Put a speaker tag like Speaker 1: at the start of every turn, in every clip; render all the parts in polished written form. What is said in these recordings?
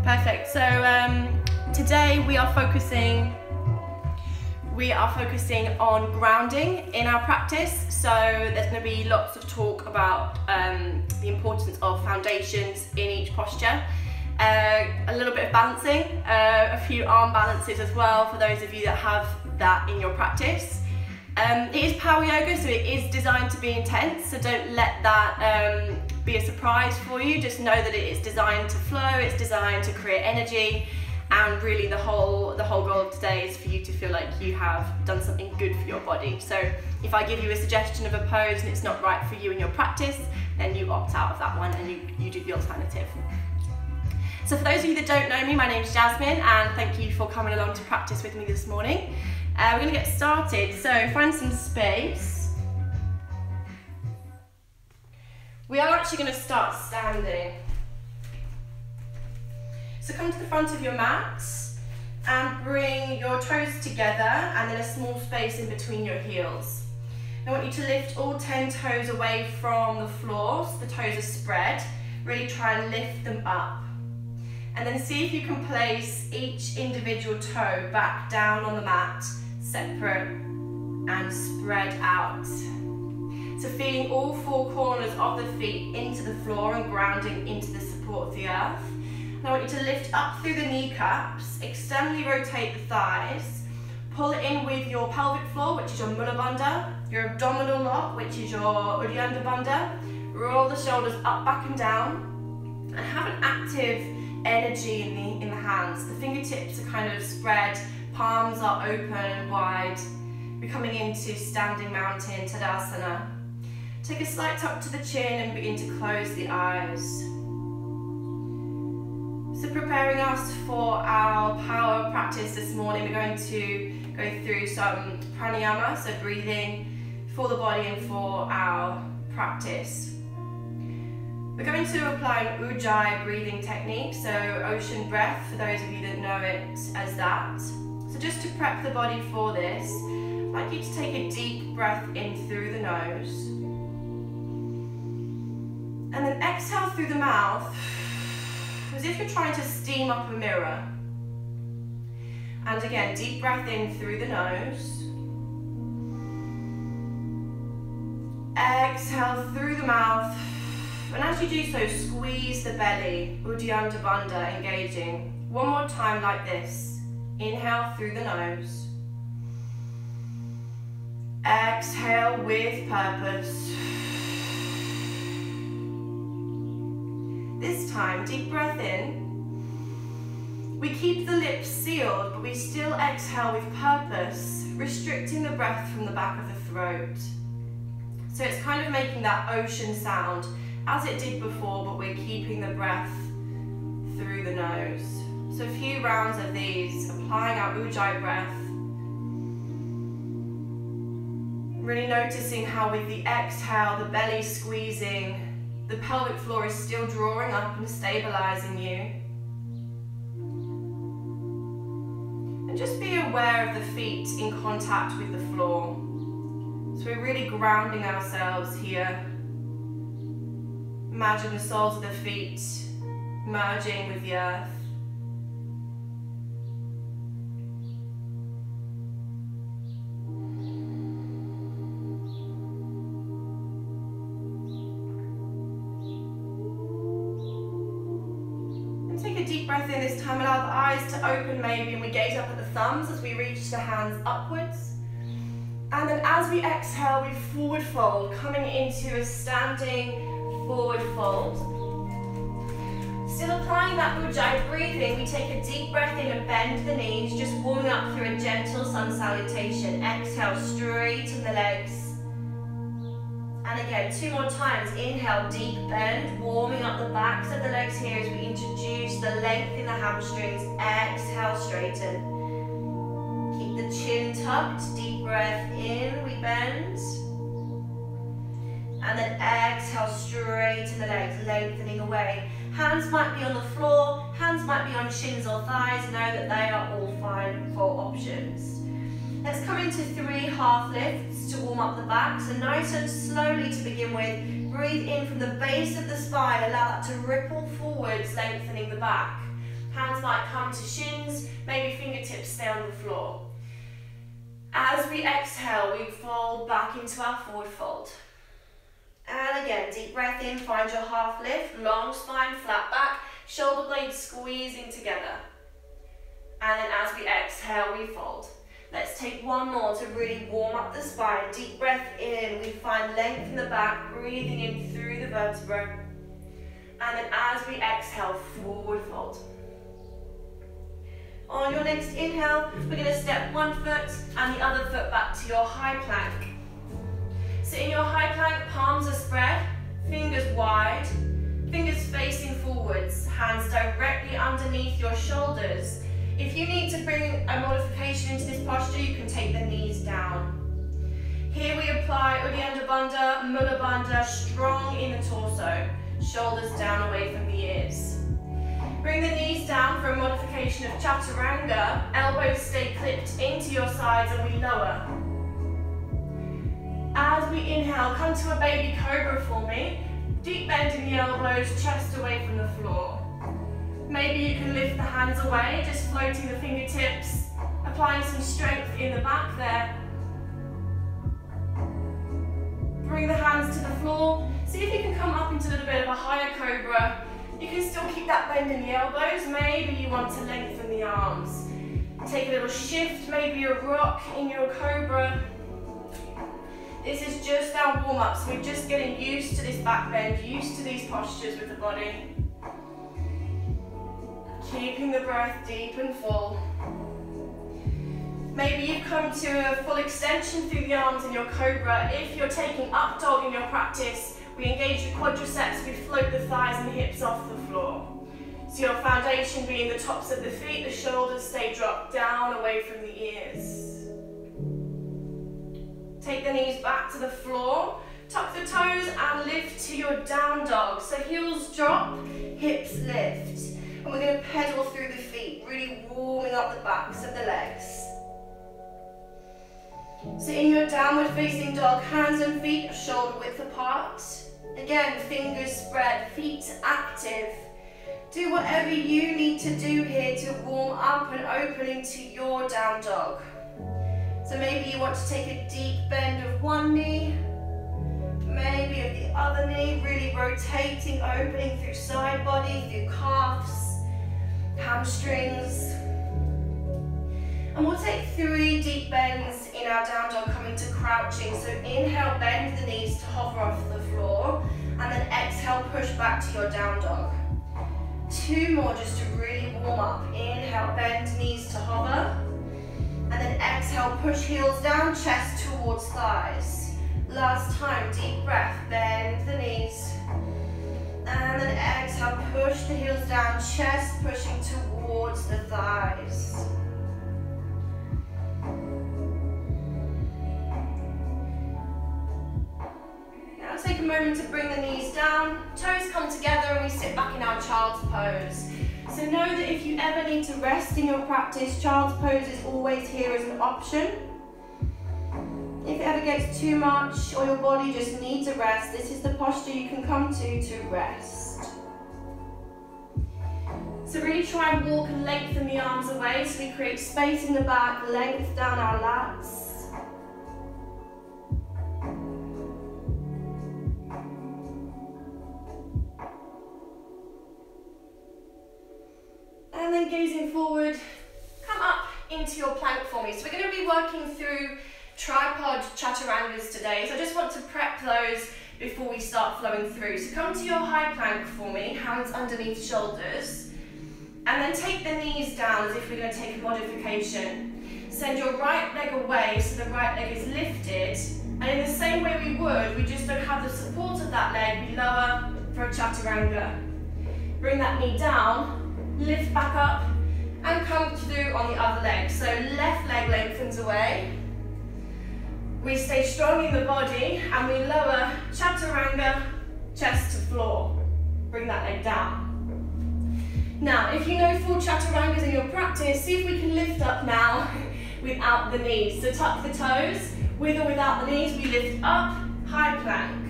Speaker 1: Perfect. So today we are focusing on grounding in our practice. So there's going to be lots of talk about the importance of foundations in each posture. A little bit of balancing, a few arm balances as well for those of you that have that in your practice. It is power yoga, so it is designed to be intense, so don't let that be a surprise for you. Just know that it is designed to flow, it's designed to create energy, and really the whole goal of today is for you to feel like you have done something good for your body. So if I give you a suggestion of a pose and it's not right for you in your practice, then you opt out of that one and you do the alternative. So for those of you that don't know me, my name's Jasmine, and thank you for coming along to practice with me this morning. We're going to get started, so find some space. We are actually going to start standing. So come to the front of your mat and bring your toes together and then a small space in between your heels. I want you to lift all 10 toes away from the floor, so the toes are spread. Really try and lift them up. And then see if you can place each individual toe back down on the mat, separate and spread out. So feeling all four corners of the feet into the floor and grounding into the support of the earth. And I want you to lift up through the kneecaps, externally rotate the thighs, pull it in with your pelvic floor, which is your Mula Bandha, your abdominal lock, which is your Uddiyana Bandha. Roll the shoulders up, back and down, and have an active energy in the hands. The fingertips are kind of spread, palms are open and wide. We're coming into standing mountain, Tadasana. Take a slight tuck to the chin and begin to close the eyes. So preparing us for our power practice this morning, we're going to go through some pranayama, so breathing for the body and for our practice. We're going to apply an Ujjayi breathing technique, so ocean breath, for those of you that know it as that. So just to prep the body for this, I'd like you to take a deep breath in through the nose. And then exhale through the mouth, as if you're trying to steam up a mirror. And again, deep breath in through the nose. Exhale through the mouth. And as you do so, squeeze the belly, Uddiyana Bandha engaging. One more time like this. Inhale through the nose. Exhale with purpose. This time, deep breath in. We keep the lips sealed, but we still exhale with purpose, restricting the breath from the back of the throat. So it's kind of making that ocean sound as it did before, but we're keeping the breath through the nose. So a few rounds of these, applying our Ujjayi breath. Really noticing how with the exhale, the belly squeezing, the pelvic floor is still drawing up and stabilising you. And just be aware of the feet in contact with the floor. So we're really grounding ourselves here. Imagine the soles of the feet merging with the earth. And take a deep breath in this time. Allow the eyes to open maybe, and we gaze up at the thumbs as we reach the hands upwards. And then as we exhale, we forward fold, coming into a standing forward fold. Still applying that Ujjayi breathing, we take a deep breath in and bend the knees, just warming up through a gentle sun salutation. Exhale, straighten the legs. And again, 2 more times. Inhale, deep bend, warming up the backs of the legs here as we introduce the length in the hamstrings. Exhale, straighten. Keep the chin tucked, deep breath in, we bend. And then exhale, straighten the legs, lengthening away. Hands might be on the floor, hands might be on shins or thighs. Know that they are all fine for options. Let's come into 3 half lifts to warm up the back. So nice and slowly to begin with. Breathe in from the base of the spine. Allow that to ripple forwards, lengthening the back. Hands might come to shins, maybe fingertips stay on the floor. As we exhale, we fold back into our forward fold. And again, deep breath in, find your half lift, long spine, flat back, shoulder blades squeezing together. And then as we exhale, we fold. Let's take one more to really warm up the spine. Deep breath in, we find length in the back, breathing in through the vertebra. And then as we exhale, forward fold. On your next inhale, we're going to step one foot and the other foot back to your high plank. So in your high plank, palms are spread, fingers wide, fingers facing forwards, hands directly underneath your shoulders. If you need to bring a modification into this posture, you can take the knees down. Here we apply Uddiyana Bandha, Mula Bandha, strong in the torso, shoulders down away from the ears. Bring the knees down for a modification of Chaturanga, elbows stay clipped into your sides and we lower. As we inhale, come to a baby cobra for me. Deep bend in the elbows, chest away from the floor. Maybe you can lift the hands away, just floating the fingertips, applying some strength in the back there. Bring the hands to the floor. See if you can come up into a little bit of a higher cobra. You can still keep that bend in the elbows. Maybe you want to lengthen the arms. Take a little shift, maybe a rock in your cobra. This is just our warm-up, so we're just getting used to this back bend, used to these postures with the body. Keeping the breath deep and full. Maybe you've come to a full extension through the arms in your cobra. If you're taking up dog in your practice, we engage the quadriceps, we float the thighs and the hips off the floor. So your foundation being the tops of the feet, the shoulders stay dropped down away from the ears. Take the knees back to the floor, tuck the toes and lift to your down dog. So heels drop, hips lift. And we're going to pedal through the feet, really warming up the backs of the legs. So in your downward facing dog, hands and feet are shoulder width apart. Again, fingers spread, feet active. Do whatever you need to do here to warm up and open into your down dog. So maybe you want to take a deep bend of one knee, maybe of the other knee, really rotating, opening through side body, through calves, hamstrings. And we'll take 3 deep bends in our down dog coming to crouching. So inhale, bend the knees to hover off the floor, and then exhale, push back to your down dog. 2 more just to really warm up. Inhale, bend knees to hover, and then exhale, push heels down, chest towards thighs. Last time, deep breath, bend the knees. And then exhale, push the heels down, chest pushing towards the thighs. Now take a moment to bring the knees down, toes come together and we sit back in our child's pose. So know that if you ever need to rest in your practice, child's pose is always here as an option. If it ever gets too much or your body just needs a rest, this is the posture you can come to rest. So really try and walk and lengthen the arms away so we create space in the back, length down our lats. And then gazing forward, come up into your plank for me. So we're going to be working through tripod chaturangas today. So I just want to prep those before we start flowing through. So come to your high plank for me, hands underneath shoulders. And then take the knees down as if we're going to take a modification. Send your right leg away so the right leg is lifted. And in the same way we would, we just don't have the support of that leg, we lower for a chaturanga. Bring that knee down. Lift back up and come through on the other leg. So left leg lengthens away. We stay strong in the body and we lower chaturanga, chest to floor. Bring that leg down. Now, if you know full chaturangas in your practice, see if we can lift up now without the knees. So tuck the toes, with or without the knees, we lift up, high plank.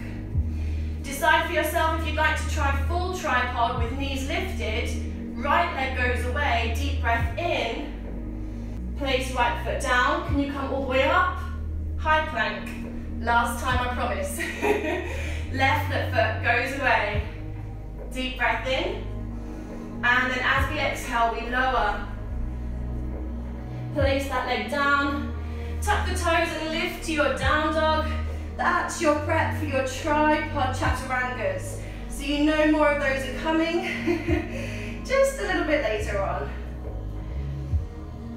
Speaker 1: Decide for yourself if you'd like to try full tripod with knees lifted. Right leg goes away, deep breath in. Place right foot down. Can you come all the way up? High plank. Last time, I promise. Left foot goes away. Deep breath in. And then as we exhale, we lower. Place that leg down. Tuck the toes and lift to your down dog. That's your prep for your tripod chaturangas. So you know more of those are coming. Just a little bit later on.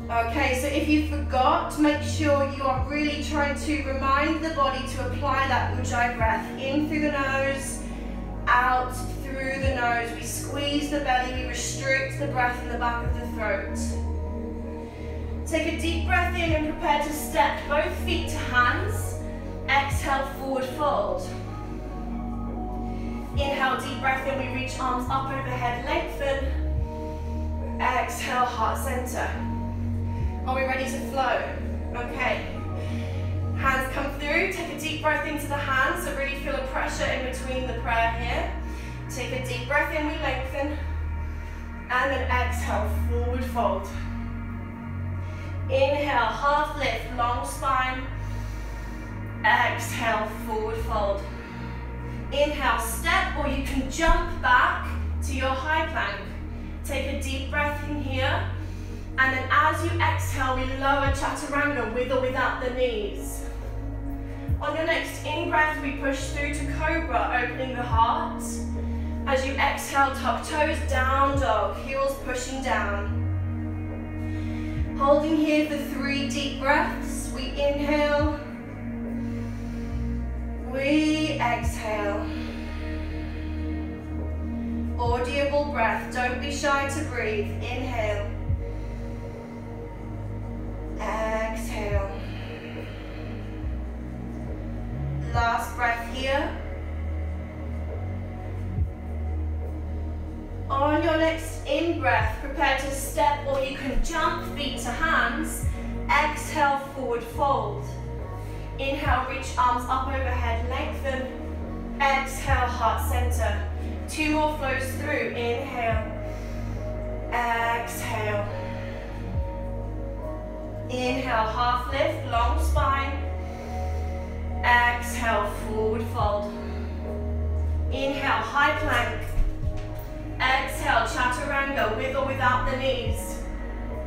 Speaker 1: Okay, so if you forgot, make sure you are really trying to remind the body to apply that Ujjayi breath. In through the nose, out through the nose. We squeeze the belly, we restrict the breath in the back of the throat. Take a deep breath in and prepare to step both feet to hands. Exhale, forward fold. Inhale, deep breath in, we reach arms up overhead, lengthen. Exhale, heart center. Are we ready to flow? Okay. Hands come through, take a deep breath into the hands, so really feel a pressure in between the prayer here. Take a deep breath in, we lengthen. And then exhale, forward fold. Inhale, half lift, long spine. Exhale, forward fold. Inhale, step, or you can jump back to your high plank. Take a deep breath in here. And then as you exhale, we lower chaturanga with or without the knees. On your next in-breath, we push through to cobra, opening the heart. As you exhale, tuck toes, down dog, heels pushing down. Holding here for 3 deep breaths. We inhale. We exhale. Audible breath. Don't be shy to breathe. Inhale. Exhale. Last breath here. On your next in-breath, prepare to step or you can jump feet to hands. Exhale, forward fold. Inhale, reach arms up overhead, lengthen. Exhale, heart center. 2 more flows through. Inhale. Exhale. Inhale, half lift, long spine. Exhale, forward fold. Inhale, high plank. Exhale, chaturanga with or without the knees.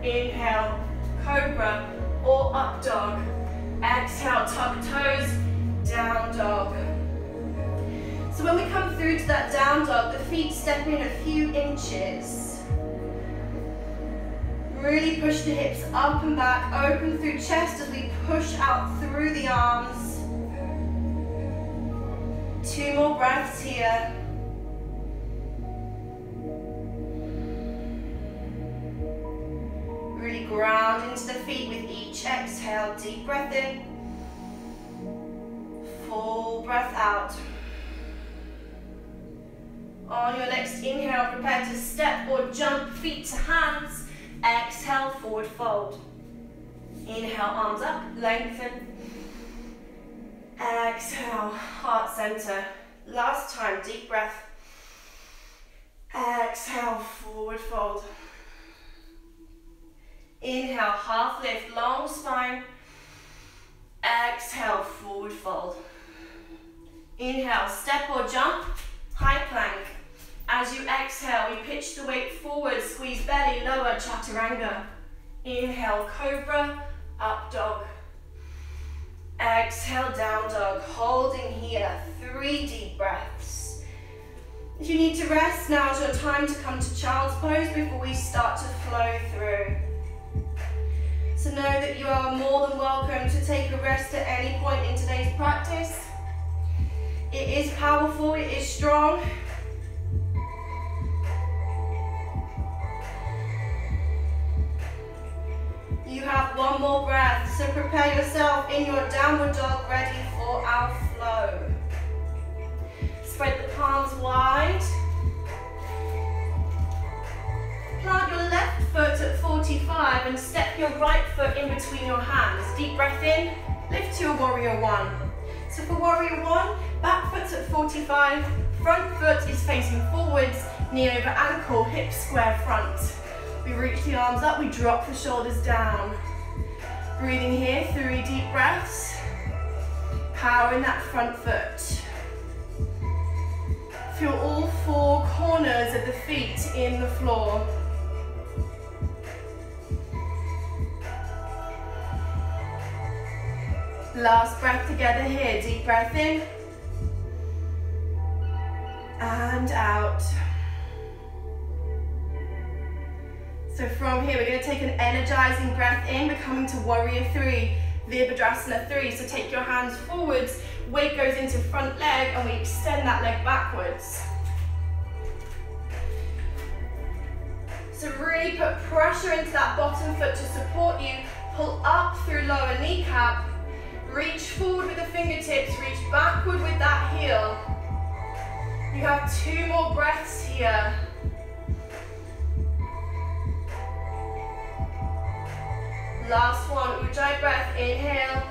Speaker 1: Inhale, cobra or up dog. Exhale, tuck toes, down dog. So when we come through to that down dog, the feet step in a few inches. Really push the hips up and back, open through chest as we push out through the arms. 2 more breaths here. Really ground into the feet with each exhale. Deep breath in. Full breath out. On your next inhale, prepare to step or jump feet to hands. Exhale, forward fold. Inhale, arms up, lengthen. Exhale, heart center. Last time, deep breath. Exhale, forward fold. Inhale, half lift, long spine. Exhale, forward fold. Inhale, step or jump, high plank. As you exhale, we pitch the weight forward, squeeze belly, lower, chaturanga. Inhale, cobra, up dog. Exhale, down dog, holding here, 3 deep breaths. If you need to rest, now's your time to come to child's pose before we start to flow through. So know that you are more than welcome to take a rest at any point in today's practice. It is powerful, it is strong. You have 1 more breath, so prepare yourself in your downward dog, ready for our flow. Spread the palms wide. Plant your left foot at 45 and step your right foot in between your hands. Deep breath in, lift to your warrior 1. So for warrior 1, back foot's at 45, front foot is facing forwards, knee over ankle, hip square front. We reach the arms up, we drop the shoulders down. Breathing here, 3 deep breaths. Power in that front foot. Feel all 4 corners of the feet in the floor. Last breath together here, deep breath in and out. So from here, we're going to take an energizing breath in. We're coming to warrior 3, Virabhadrasana 3. So take your hands forwards, weight goes into front leg, and we extend that leg backwards. So really put pressure into that bottom foot to support you. Pull up through lower kneecap. Reach forward with the fingertips, reach backward with that heel. You have 2 more breaths here. Last one, Ujjayi breath, inhale.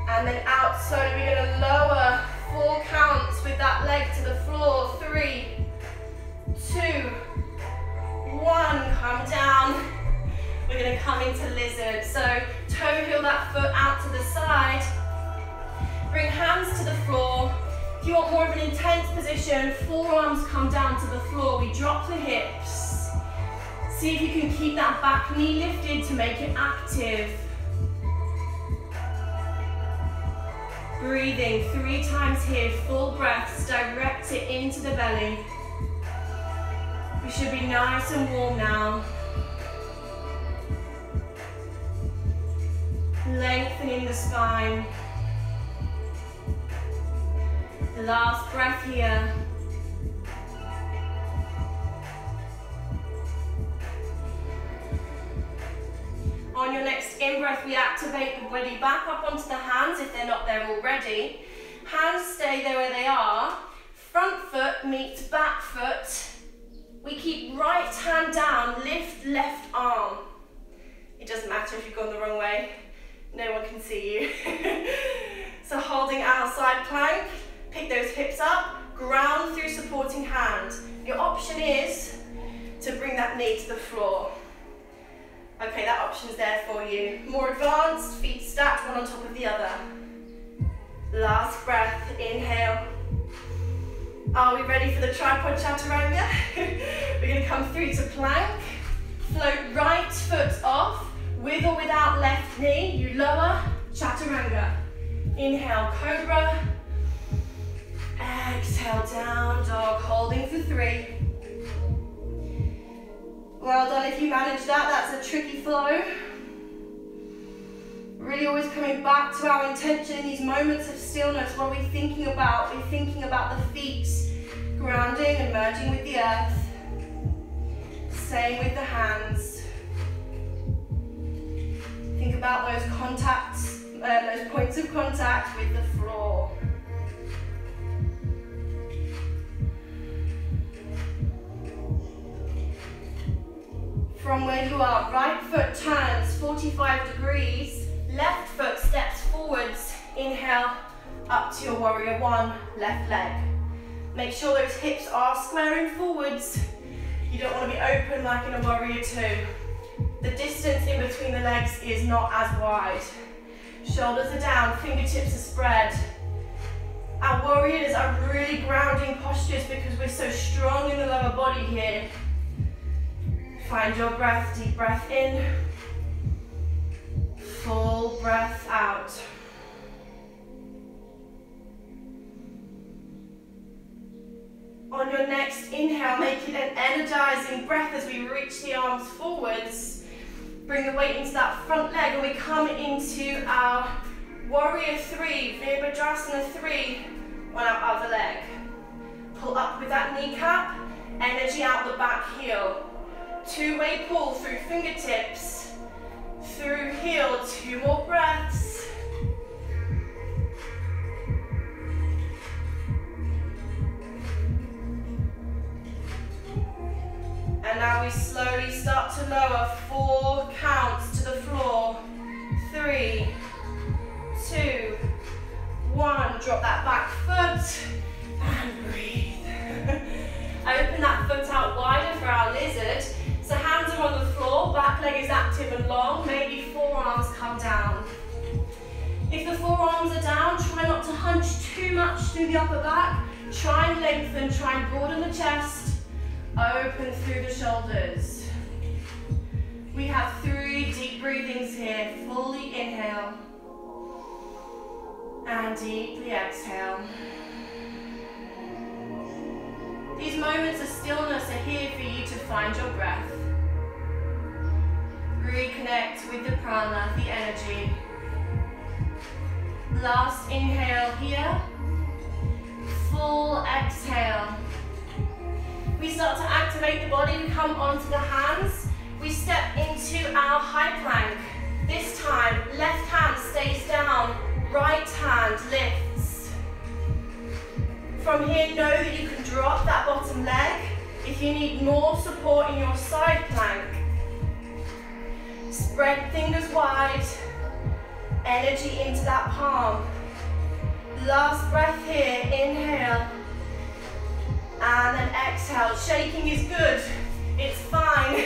Speaker 1: And then out slowly, we're going to lower 4 counts with that leg to the floor. 3, 2, 1, come down. We're going to come into lizard. So toe heel that foot out to the side. Bring hands to the floor. If you want more of an intense position, forearms come down to the floor. We drop the hips. See if you can keep that back knee lifted to make it active. Breathing 3 times here, full breaths, direct it into the belly. We should be nice and warm now. Lengthening the spine. Last breath here. On your next in-breath, we activate the body back up onto the hands if they're not there already. Hands stay there where they are. Front foot meets back foot. We keep right hand down, lift left arm. It doesn't matter if you've gone the wrong way. No one can see you. So holding our side plank, pick those hips up, ground through supporting hand. Your option is to bring that knee to the floor. Okay, that option's there for you. More advanced, feet stacked one on top of the other. Last breath, inhale. Are we ready for the tripod chaturanga? We're going to come through to plank. Float right foot off, with or without left knee. You lower, chaturanga. Inhale, cobra. Exhale, down dog, holding for 3. Well done if you managed that, that's a tricky flow. Really always coming back to our intention in these moments of stillness. What are we thinking about? We're thinking about the feet, grounding and merging with the earth. Same with the hands. Think about those contacts, those points of contact with the floor. From where you are, right foot turns 45 degrees, left foot steps forwards. Inhale, up to your warrior 1, left leg. Make sure those hips are squaring forwards. You don't want to be open like in a warrior 2. The distance in between the legs is not as wide. Shoulders are down, fingertips are spread. Our warriors are really grounding postures because we're so strong in the lower body here. Find your breath, deep breath in, full breath out. On your next inhale, make it an energizing breath as we reach the arms forwards. Bring the weight into that front leg and we come into our warrior 3, Virabhadrasana 3 on our other leg. Pull up with that kneecap, energy out the back heel. 2-way pull through fingertips, through heel, 2 more breaths. And now we slowly start to lower 4 counts to the floor. 3, 2, 1. Drop that back foot and breathe. Open that foot out wider for our lizard. active and long, maybe forearms come down. If the forearms are down, try not to hunch too much through the upper back. Try and lengthen, try and broaden the chest. Open through the shoulders. We have 3 deep breathings here. Fully inhale. And deeply exhale. These moments of stillness are here for you to find your breath. Reconnect with the prana, the energy. Last inhale here. Full exhale. We start to activate the body. We come onto the hands. We step into our high plank. This time, left hand stays down, right hand lifts. From here, know that you can drop that bottom leg if you need more support in your side plank. Spread fingers wide, energy into that palm. Last breath here, inhale, and then exhale. Shaking is good, it's fine.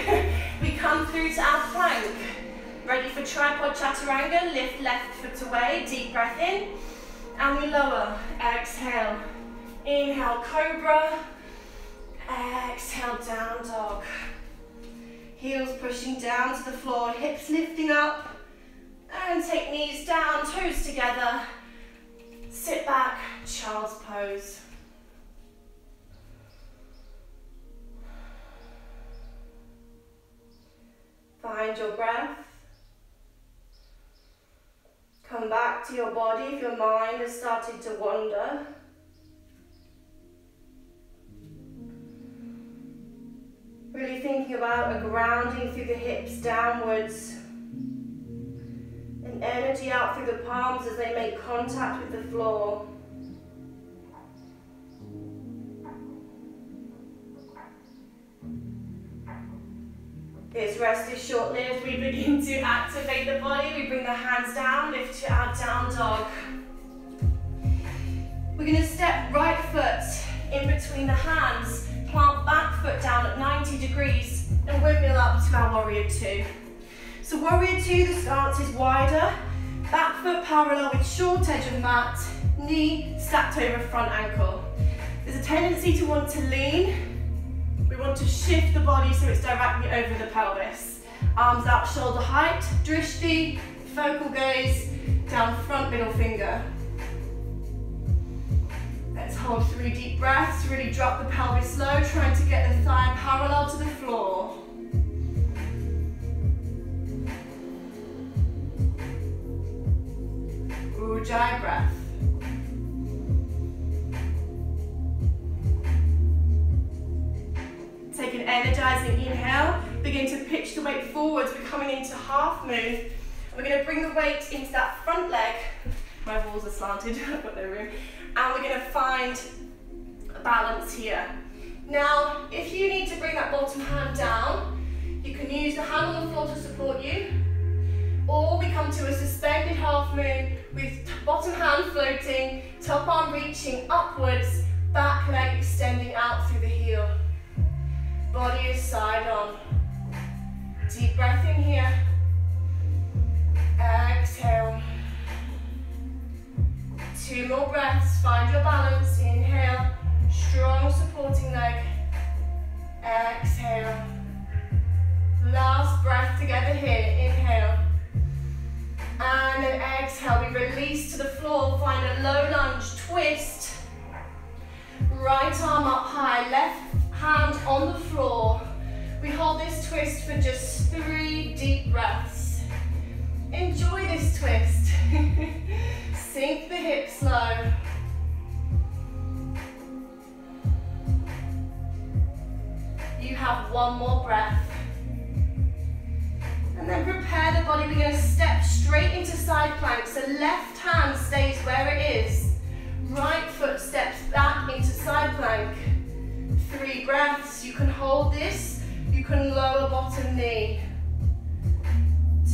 Speaker 1: We come through to our plank. Ready for tripod chaturanga, lift left foot away, deep breath in, and we lower, exhale. Inhale, cobra, exhale, down dog. Heels pushing down to the floor, hips lifting up, and take knees down, toes together. Sit back, child's pose. Find your breath. Come back to your body if your mind has started to wander. Really thinking about a grounding through the hips downwards. And energy out through the palms as they make contact with the floor. This rest is short-lived. We begin to activate the body. We bring the hands down, lift to our down dog. We're going to step right foot in between the hands, plant back foot down at 90 degrees, and windmill up to our warrior 2. So warrior 2, the stance is wider, back foot parallel with short edge of mat, knee stacked over front ankle. There's a tendency to want to lean. We want to shift the body so it's directly over the pelvis. Arms out shoulder height, drishti, focal gaze, down front middle finger. Let's hold 3 deep breaths, really drop the pelvis low, trying to get the thigh parallel to the floor. Ujjayi breath. Take an energizing inhale, begin to pitch the weight forwards, we're coming into half moon. We're going to bring the weight into that front leg. My walls are slanted, I've got no room. And we're going to find a balance here. Now, if you need to bring that bottom hand down, you can use the hand on the floor to support you, or we come to a suspended half moon with bottom hand floating, top arm reaching upwards, back leg extending out through the heel. Body is side on. Deep breath in here. Exhale. 2 more breaths. Find your balance. Inhale. Strong supporting leg. Exhale. Last breath together here. Inhale. And then exhale. We release to the floor. Find a low lunge. Twist. Right arm up high. Left hand on the floor. We hold this twist for just 3 deep breaths. Enjoy this twist. Sink the hips low. You have 1 more breath. And then prepare the body. We're going to step straight into side plank. So left hand stays where it is. Right foot steps back into side plank. 3 breaths. You can hold this. You can lower bottom knee.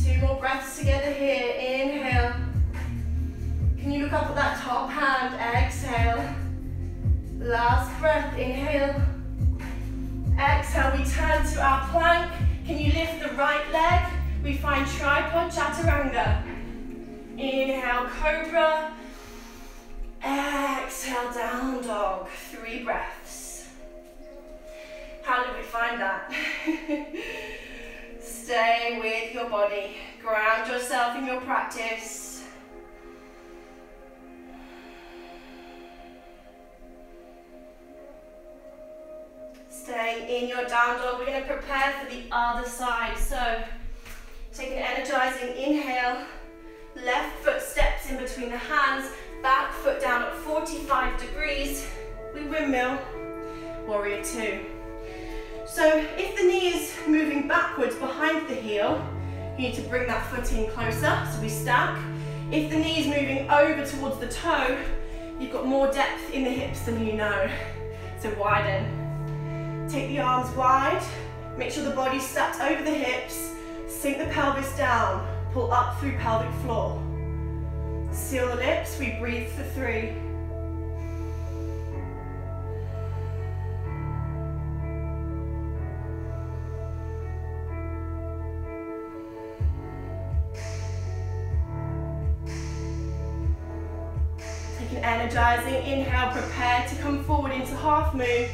Speaker 1: 2 more breaths together here. Inhale. Can you look up at that top hand? Exhale. Last breath. Inhale. Exhale. We turn to our plank. Can you lift the right leg? We we find tripod chaturanga. Inhale, cobra. Exhale, down dog. 3 breaths. How did we find that? Stay with your body. Ground yourself in your practice. Stay in your down dog. We're going to prepare for the other side. So, take an energizing inhale. Left foot steps in between the hands. Back foot down at 45 degrees. We windmill. Warrior 2. So, if the knee is moving backwards behind the heel, you need to bring that foot in closer, so we stack. If the knee is moving over towards the toe, you've got more depth in the hips than you know. So widen. Take the arms wide, make sure the body's stacked over the hips, sink the pelvis down, pull up through pelvic floor. Seal the lips, we breathe for 3. Energizing, inhale, prepare to come forward into half moon.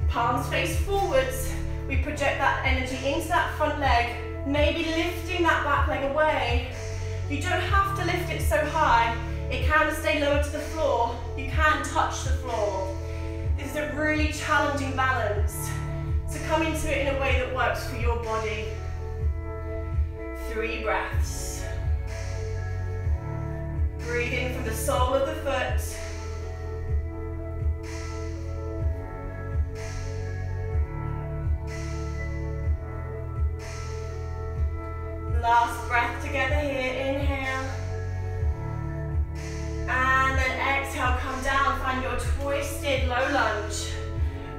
Speaker 1: Palms face forwards. We project that energy into that front leg, maybe lifting that back leg away. You don't have to lift it so high. It can stay lower to the floor. You can touch the floor. This is a really challenging balance. So come into it in a way that works for your body. 3 breaths. Breathe in from the sole of the foot. Last breath together here, inhale. And then exhale, come down, find your twisted low lunge.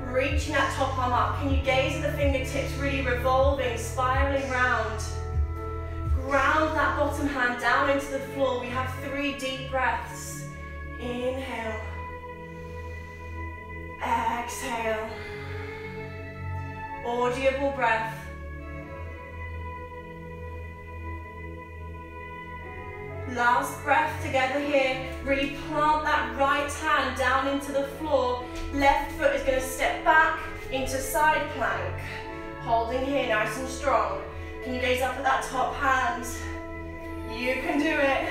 Speaker 1: Reaching that top arm up. Can you gaze at the fingertips, really revolving, spiraling round. Ground that bottom hand down into the floor. We have 3 deep breaths. Inhale. Exhale. Audible breath. Last breath together here. Really plant that right hand down into the floor. Left foot is going to step back into side plank. Holding here nice and strong. Can you gaze up at that top hand? You can do it.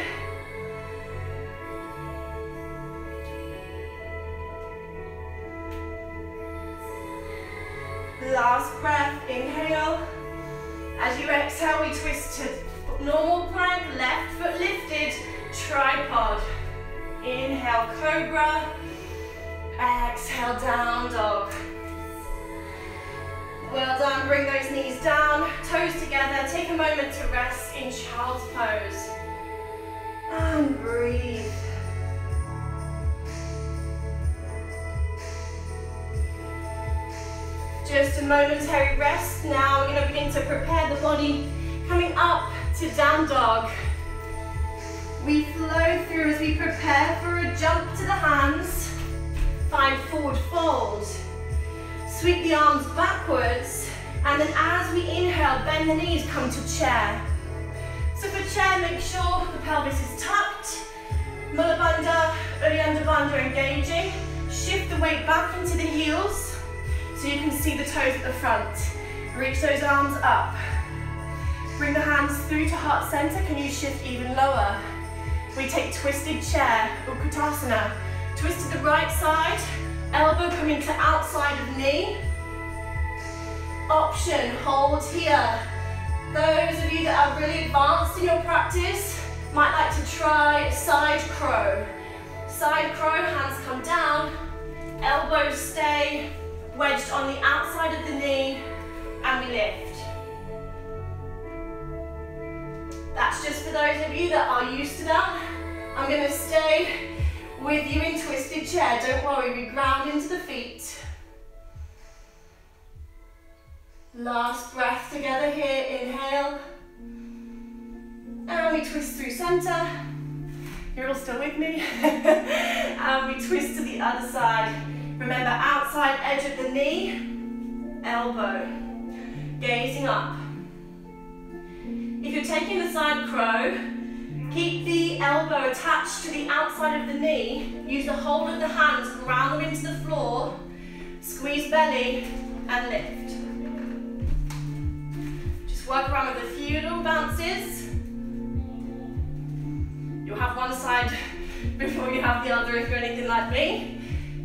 Speaker 1: Last breath, inhale. As you exhale, we twist to normal plank, left foot lifted, tripod. Inhale, cobra. Exhale, down dog. Well done, bring those knees down, toes together, take a moment to rest in child's pose. And breathe. Just a momentary rest. Now we're going to begin to prepare the body, coming up to down dog. We flow through as we prepare for a jump to the hands. Find forward fold. Sweep the arms backwards, and then as we inhale, bend the knees, come to chair. So for chair, make sure the pelvis is tucked, Mula Bandha, Uddiyana Bandha engaging. Shift the weight back into the heels, so you can see the toes at the front. Reach those arms up. Bring the hands through to heart center. Can you shift even lower? We take twisted chair, Utkatasana. Twist to the right side. Elbow coming to outside of knee. Option, hold here. Those of you that are really advanced in your practice might like to try side crow. Side crow, hands come down, elbows stay wedged on the outside of the knee, and we lift. That's just for those of you that are used to that. I'm going to stay with you in twisted chair. Don't worry, we ground into the feet. Last breath together here, inhale. And we twist through center. You're all still with me? And we twist to the other side. Remember, outside edge of the knee, elbow. Gazing up. If you're taking the side crow, keep the elbow attached to the outside of the knee. Use the hold of the hands, ground them into the floor. Squeeze belly and lift. Just work around with a few little bounces. You'll have one side before you have the other if you're anything like me.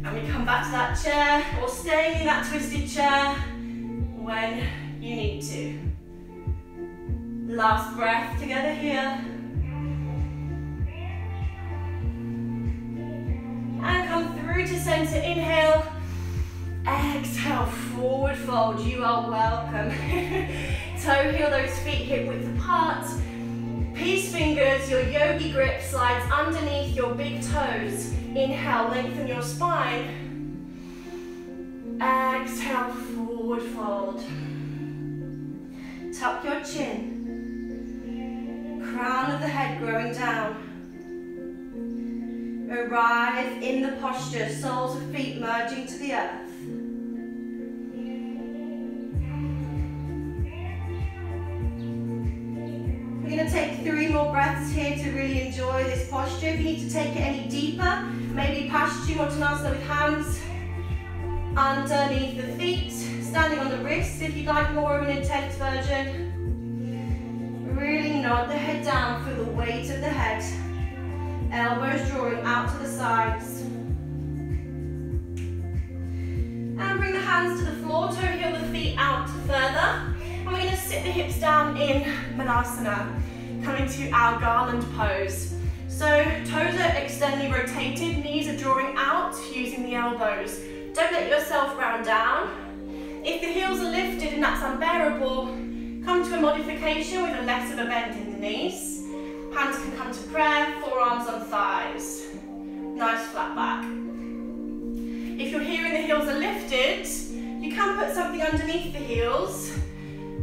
Speaker 1: And we come back to that chair or staying in that twisted chair when you need to. Last breath together here. And come through to center, inhale. Exhale, forward fold, you are welcome. Toe heel those feet hip width apart. Peace fingers, your yogi grip slides underneath your big toes. Inhale, lengthen your spine. Exhale, forward fold. Tuck your chin. Crown of the head growing down. Arrive in the posture, soles of feet merging to the earth. We're going to take 3 more breaths here to really enjoy this posture. If you need to take it any deeper, maybe Paschimottanasana with hands underneath the feet, standing on the wrists if you'd like more of an intense version. Really nod the head down, feel the weight of the head. Elbows drawing out to the sides. And bring the hands to the floor, toe heel the feet out further. And we're going to sit the hips down in Manasana, coming to our garland pose. So toes are externally rotated, knees are drawing out using the elbows. Don't let yourself round down. If the heels are lifted and that's unbearable, come to a modification with a less of a bend in the knees. Hands can come to prayer, forearms on thighs. Nice flat back. If you're hearing the heels are lifted, you can put something underneath the heels.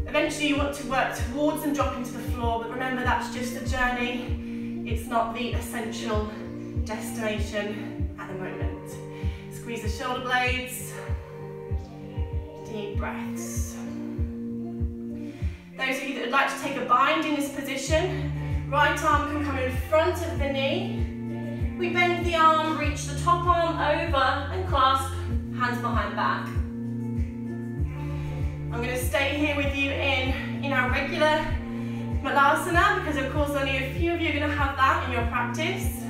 Speaker 1: Eventually you want to work towards them dropping to the floor, but remember that's just a journey. It's not the essential destination at the moment. Squeeze the shoulder blades. Deep breaths. Those of you that would like to take a bind in this position, right arm can come in front of the knee. We bend the arm, reach the top arm over and clasp hands behind back. I'm going to stay here with you in our regular Malasana because of course only a few of you are going to have that in your practice.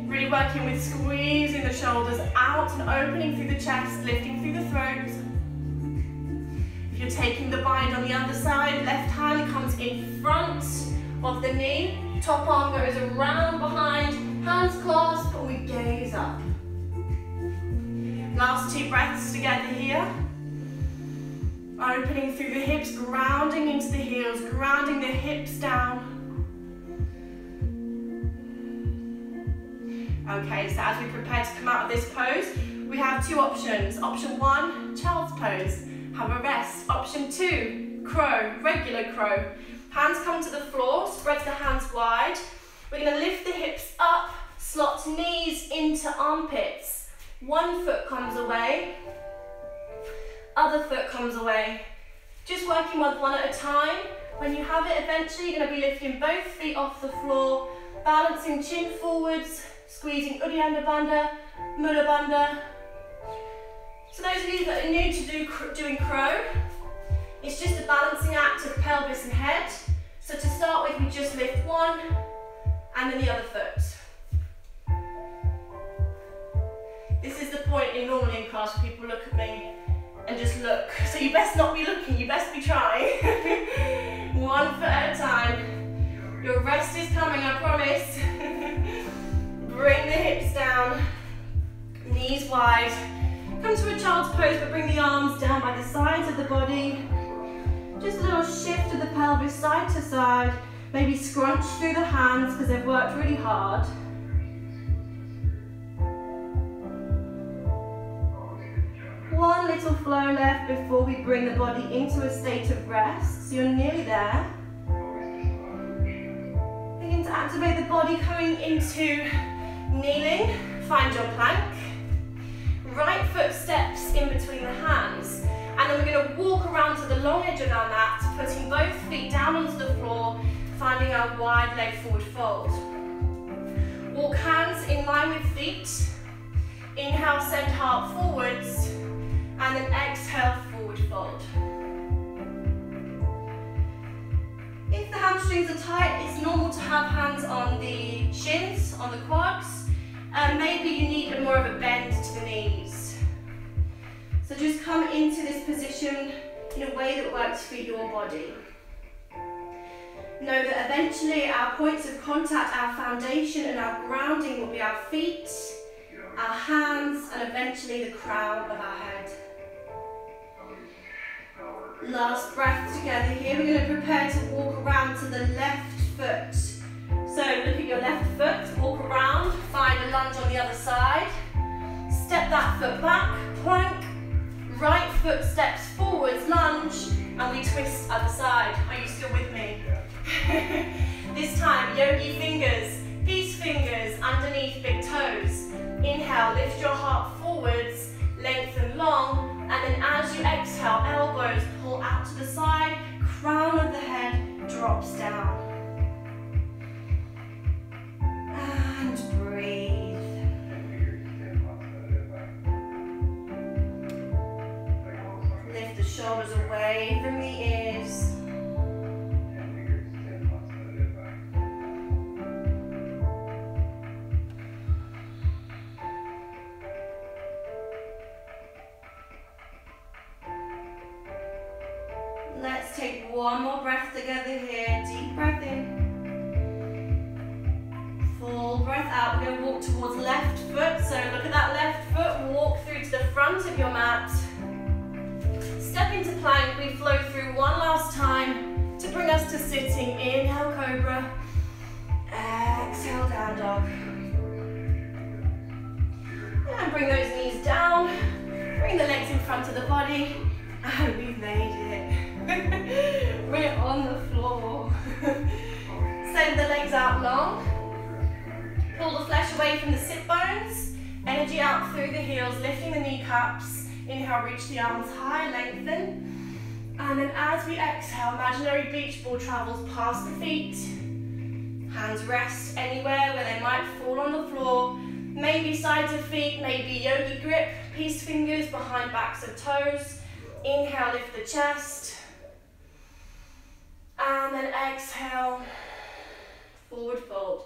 Speaker 1: Really working with squeezing the shoulders out and opening through the chest, lifting through the throat. If you're taking the bind on the other side, left hand comes in front of the knee, top arm goes around behind, hands clasp, and we gaze up. Last 2 breaths together here. Opening through the hips, grounding into the heels, grounding the hips down. Okay, so as we prepare to come out of this pose, we have 2 options. Option 1, child's pose, have a rest. Option 2, crow, regular crow. Hands come to the floor, spread the hands wide. We're going to lift the hips up, slot knees into armpits. One foot comes away, other foot comes away. Just working one at a time. When you have it, eventually you're going to be lifting both feet off the floor, balancing chin forwards, squeezing Uddiyana Bandha, Mula Bandha. So those of you that are new to doing crow, it's just a balancing act of pelvis and head. So to start with, we just lift one and then the other foot. This is the point normally in class where people look at me and just look. So you best not be looking, you best be trying. One foot at a time. Your rest is coming, I promise. Bring the hips down, knees wide. Come to a child's pose, but bring the arms down by the sides of the body. Just a little shift of the pelvis side to side. Maybe scrunch through the hands because they've worked really hard. One little flow left before we bring the body into a state of rest. So you're nearly there. Begin to activate the body coming into kneeling. Find your plank. Right foot steps in between the hands. And then we're going to walk around to the long edge of our mat, putting both feet down onto the floor, finding our wide leg forward fold. Walk hands in line with feet. Inhale, send heart forwards, and then exhale, forward fold. If the hamstrings are tight, it's normal to have hands on the shins, on the quads, and maybe you need more of a bend to the knees. So just come into this position in a way that works for your body. Know that eventually our points of contact, our foundation and our grounding will be our feet, our hands, and eventually the crown of our head. Last breath together here. We're going to prepare to walk around to the left foot. So look at your left foot, walk around, find a lunge on the other side. Step that foot back, plank, right foot steps forwards, lunge, and we twist other side. Are you still with me? This time, yogi fingers, peace fingers underneath big toes. Inhale, lift your heart forwards, lengthen long, and then as you exhale, elbows pull out to the side, crown of the head drops down. And breathe. Lift the shoulders away from the ears. Let's take one more breath together here. Deep breath in. Full breath out. We're going to walk towards left foot. So look at that left foot. Walk through to the front of your mat. Step into plank. We flow through one last time to bring us to sitting. Inhale, cobra. Exhale, down dog. And bring those knees down. Bring the legs in front of the body. And we've made it. We're on the floor. Send the legs out long. Pull the flesh away from the sit bones. Energy out through the heels, lifting the kneecaps. Inhale, reach the arms high, lengthen. And then as we exhale, imaginary beach ball travels past the feet. Hands rest anywhere where they might fall on the floor. Maybe sides of feet, maybe yogi grip, peace fingers behind backs of toes. Inhale, lift the chest. And then exhale, forward fold.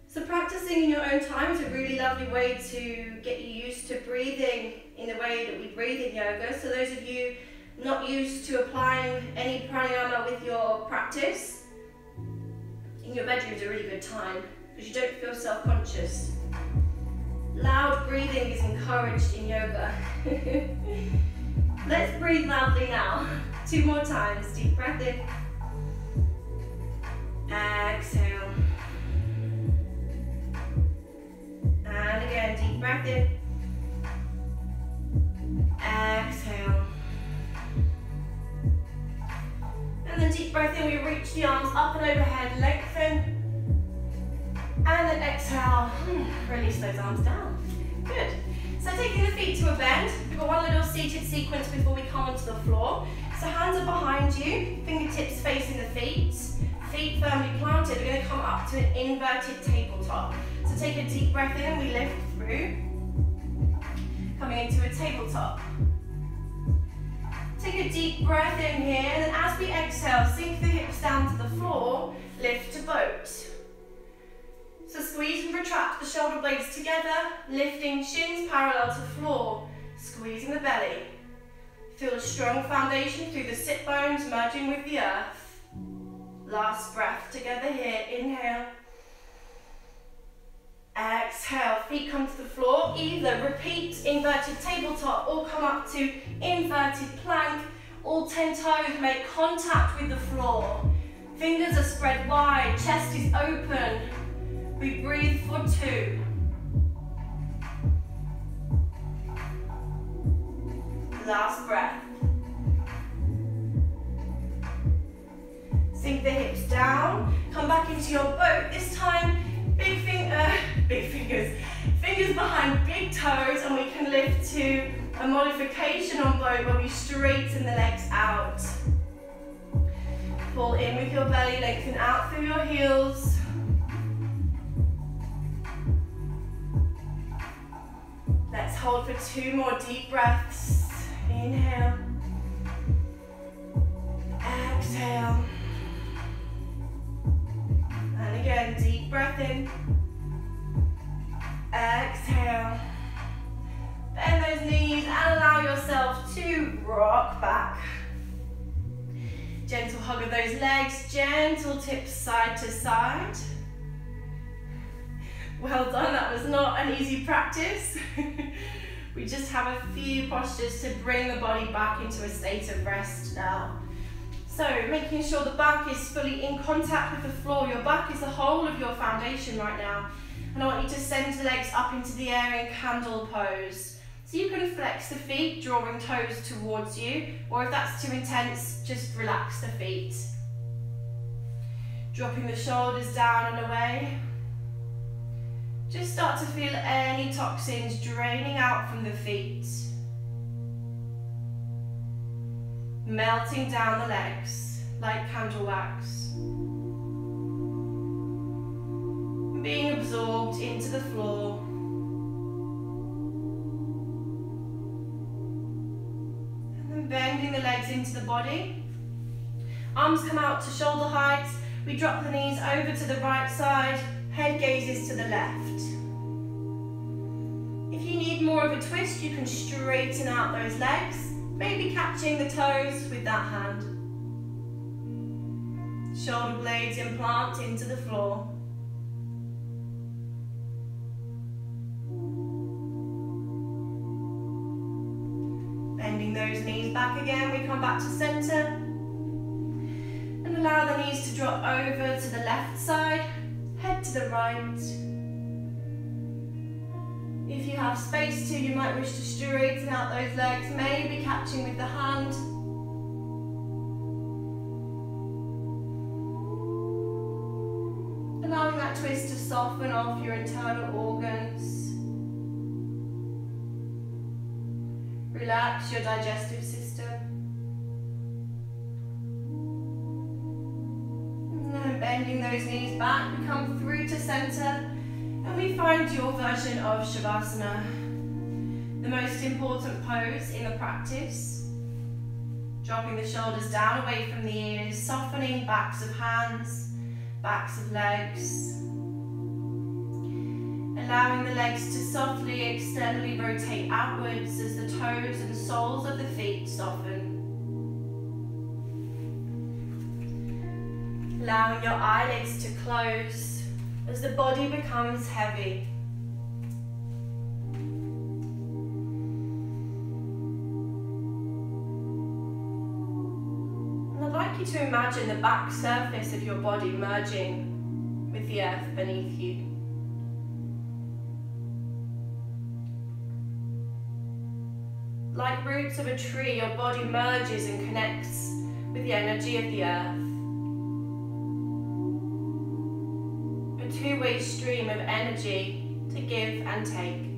Speaker 1: So practicing in your own time is a really lovely way to get you used to breathing in the way that we breathe in yoga. So those of you not used to applying any pranayama with your practice, in your bedroom is a really good time because you don't feel self-conscious. Loud breathing is encouraged in yoga. Let's breathe loudly now. 2 more times. Deep breath in. Exhale. And again, deep breath in. Exhale. And then deep breath in, we reach the arms up and overhead, lengthen. And then exhale, release those arms down. Good. So taking the feet to a bend, we've got one little seated sequence before we come onto the floor. So hands are behind you, fingertips facing the feet, feet firmly planted. We're going to come up to an inverted tabletop. So take a deep breath in and we lift through, coming into a tabletop. Take a deep breath in here, and then as we exhale, sink the hips down to the floor, lift to boat. So squeeze and retract the shoulder blades together, lifting shins parallel to floor, squeezing the belly. Feel a strong foundation through the sit bones, merging with the earth. Last breath together here, inhale. Exhale, feet come to the floor, either repeat inverted tabletop or come up to inverted plank. All 10 toes make contact with the floor. Fingers are spread wide, chest is open. We breathe for 2. Last breath. Sink the hips down, come back into your boat. This time, fingers behind big toes, and we can lift to a modification on boat where we straighten the legs out. your belly, lengthen out through your heels. Let's hold for 2 more deep breaths. Inhale. Exhale. And again, deep breath in. Exhale. Bend those knees and allow yourself to rock back. Gentle hug of those legs, gentle tips side to side. Well done, that was not an easy practice. We just have a few postures to bring the body back into a state of rest now. So making sure the back is fully in contact with the floor. Your back is the whole of your foundation right now. And I want you to send the legs up into the air in candle pose. So you can flex the feet, drawing toes towards you, or if that's too intense, just relax the feet. Dropping the shoulders down and away. Just start to feel any toxins draining out from the feet. Melting down the legs like candle wax. Being absorbed into the floor. Bending the legs into the body. Arms come out to shoulder height. We drop the knees over to the right side. Head gazes to the left. If you need more of a twist, you can straighten out those legs, maybe catching the toes with that hand. Shoulder blades implant into the floor. Bending those knees back again, we come back to center. And allow the knees to drop over to the left side, head to the right. If you have space to, you might wish to straighten out those legs, maybe catching with the hand. Allowing that twist to soften off your internal organs. Relax your digestive system. And then bending those knees back, we come through to center and we find your version of Shavasana. The most important pose in the practice. Dropping the shoulders down away from the ears, softening backs of hands, backs of legs. Allowing the legs to softly externally rotate outwards as the toes and soles of the feet soften. Allowing your eyelids to close as the body becomes heavy. And I'd like you to imagine the back surface of your body merging with the earth beneath you. Like roots of a tree, your body merges and connects with the energy of the earth. A two-way stream of energy to give and take.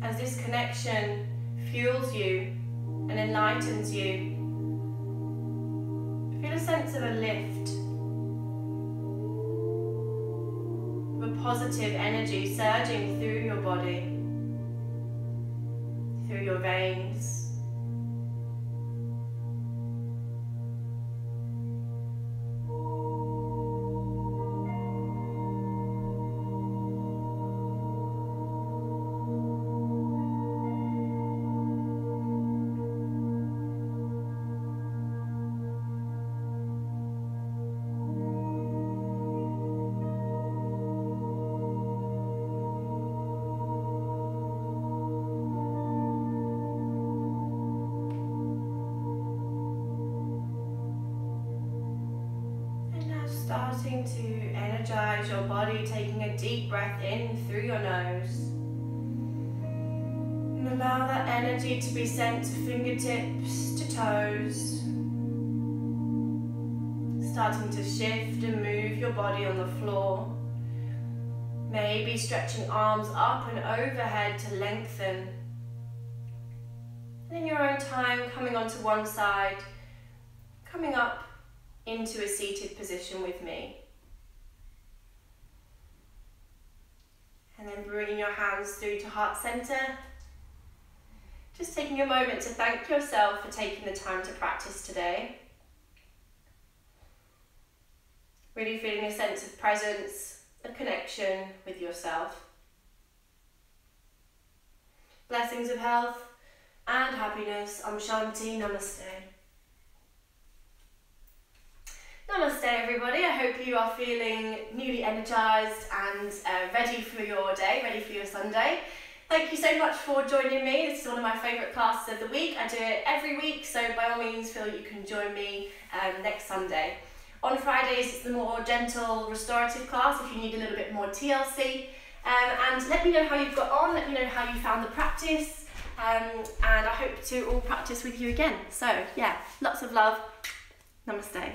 Speaker 1: As this connection fuels you and enlightens you, feel a sense of a lift. Positive energy surging through your body, through your veins. Starting to energize your body, taking a deep breath in through your nose. And allow that energy to be sent to fingertips, to toes. Starting to shift and move your body on the floor. Maybe. Maybe stretching arms up and overhead to lengthen. In your own time, coming onto one side, coming up into a seated position with me. And then bringing your hands through to heart center. Just taking a moment to thank yourself for taking the time to practice today. Really feeling a sense of presence, a connection with yourself. Blessings of health and happiness. Om Shanti. Namaste. Namaste everybody. I hope you are feeling newly energized and ready for your day, ready for your Sunday. Thank you so much for joining me. This is one of my favourite classes of the week. I do it every week, so by all means feel you can join me next Sunday. On Fridays it's the more gentle restorative class if you need a little bit more TLC. And let me know how you've got on, let me know how you found the practice, and I hope to all practice with you again. So yeah, lots of love. Namaste.